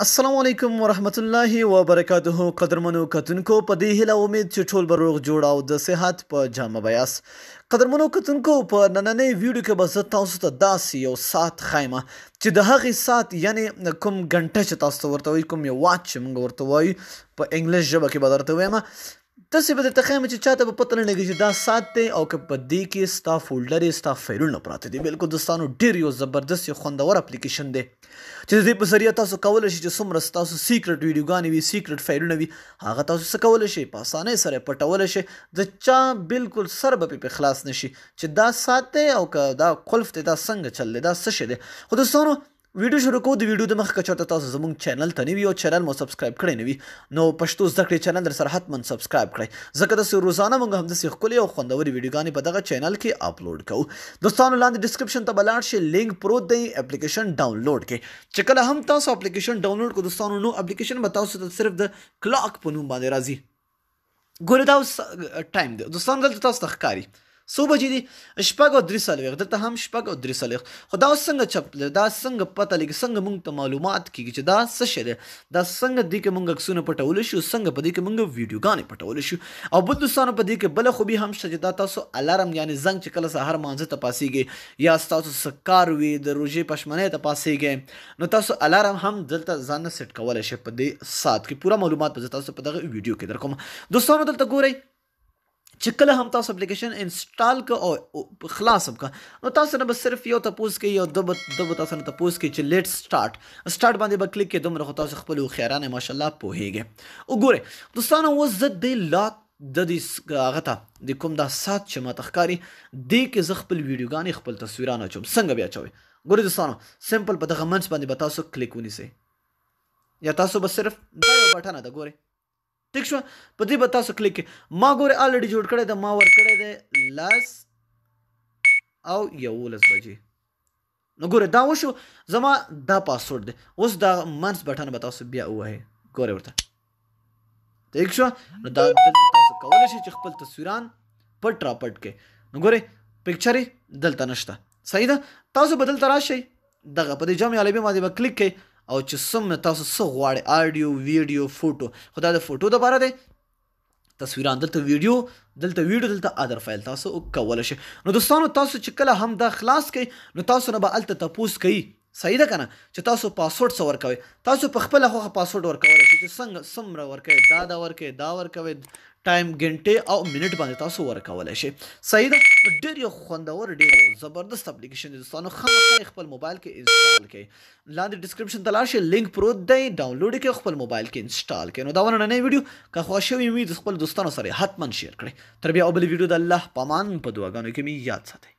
السلام علیکم ورحمت الله وبرکاته. قدرمنو کتونکو په دې هیله امید چې ټول به روغ جوړ او د صحت په جامه به یاست. قدرمنو کتونکو په نننۍ ویډیو کې به زه تاسو ته داسې یو ساعت ښایم چې د هغې ساعت یعنې کوم ګنټه چې تاسو ته ورته وایي، کوم یو واچ چې موږ ورته وایو په انګلیش ژبه کې به درته وایم، داسې به درته ښایم چې چاته به پته نه لګي چې دا ساعت دی او که په دې کې ستا فولډرې ستا فایلونه پراته دي. بلکل دوستانو ډېر یو زبردست یو خوندور اپلیکیشن دی چې د دې په ذریعه تاسو کولی شئ چې څومره ستاسو سیکرټ ویډیوګانې وي، سیکرټ فایلونه وي، هغه تاسو څه کولی شئ په اسانۍ سره یې پټولی شئ. د چا بلکل سر به پرې خلاص نه شي چې دا ساعت دی او که دا قلف دی، دا څنګه چل دی، دا څه شی دی. خو دوستانو ویډیو شروع کوو. د ویډیو د مخکې که چېرته تاسو زموږ چینل ته نه وي او چینل مو سبسکرایب کړی نه وي، نو پښتو زده کړې چینل در سره حتما سبسکرایب کړئ، ځکه داسې روزانه موږ همداسې ښکلې او خوندورې ویډیوګانې په دغه چینل کې اپلوډ کوو. دوستانو لاندې ډسکرپشن ته به لاړ شئ، لینک پروت دی اپلیکیشن ډاونلوډ کې. چې کله هم تاسو اپلیکیشن ډاونلوډ کړو دوستانو، نو اپلیکیشن به تاسو ته صرف د کلاک په نوم باندې راځي. ګورئ دا اوس ټایم دی دوستانو، دلته تاسو ته ښکاري څو بجې دي، 6:03. دلته هم 6:03. خو دا اوس څنګه چپ دی، دا څنګه پته لګي، څنګه موږ ته معلومات کېږي چې دا څه شی دی، دا څنګه دې کې موږ عکسونه پټولی شو، څنګه په دې کې موږ ویډیوګانې پټولی شو. او بل دوستانو په دې کې بله خوبي هم شته چې دا تاسو الارم یعنې زنګ چې کله سهار مانځه ته پاڅېږئ یا ستاسو څه کار وي، د روژې پشمنۍ ته پاڅېږئ، نو تاسو الارم هم دلته ځان نه سیټ کولی شئ په دې ساعت کې. پوره معلومات به زه تاسو په دغه ویډیو کې در کوم. دوستانو دلته ګورئ چې کله هم تاسو اپلیکیشن انسټال که او خلاص هم که، نو تاسو نه به صرف یو تپوس کوي، یو دو به تاسو نه تپوس کوي چې لیټ سټارټ باندې به کلیک کوي. دومره خو تاسو خپل هوښیارانې ماشاءالله پوهیږئ. وګورئ دوستانو اوس زه دې لاک د دې هغه ته د کوم دا ساعت چې ماته ښکاري دې کې زه خپل ویډیوګانې خپل تصویران اچوم. څنګه به اچوئ؟ ګورئ دوستانو سمپل په دغه منځ باندې به تاسو کلیک ونیسئ، یا تاسو به صرف دا یو بټنه ده، ګورئ ټیک شو، په دې به تاسو کلیک کړئ. ما ګورئ الریډي جوړ کړی ده، ما ورکړی دی 10 او 11 بجې. نو ګورئ دا وشو، زما دا پاسورډ دی. اوس دا منځ بټن به تاسو بیا ووهئ، ګورئ ورته ټیک شو. نو دا دلته تاسو کولی شئ چې خپل تصویران پټ را پټ کړئ. نو ګورئ پکچر یې دلته نشته، صحیح ده. تاسو به دلته راشئ، دغه په دې جمع علیبې باندې به کلیک کړئ او چې څومره تاسو څه غواړئ، آډیو، ویډیو، فوټو، خو دا د فوټو دپاره دی، تصویران دلته ویډیو دلته ادر فایل تاسو کولی شئ. نو دوستانو تاسو چې کله هم دا خلاص کړئ نو تاسو نه به هلته تپوس کوي، صحیح ده که نه، چې تاسو پاسورډ څه ورکوئ. تاسو په خپله خوښه پاسورډ ورکولی شئ چې څومره ورکوئ، دا ورکوئ، دا ورکوئ، ټایم ګنټې او منټ باندې تاسو ورکولی شئ، صحیح ده. ډېر یو خوندور، ډېر یو زبردست اپلیکیشن دی دوستانو. خامخا یې خپل موبایل کې انسټال کړئ. لاندې ډسکرپشن ته لاړ شئ، لینک پروت دی، ډاونلوډ یې کړئ، خپل موبایل کې انسټال کړئ. نو دا نننۍ ویډیو که خوښ شوې وي د خپلو دوستانو سره یې حتما شیر کړئ. تر بیا او بلې ویډیو د الله په امان په دعاګانو کې مې یاد ساتئ.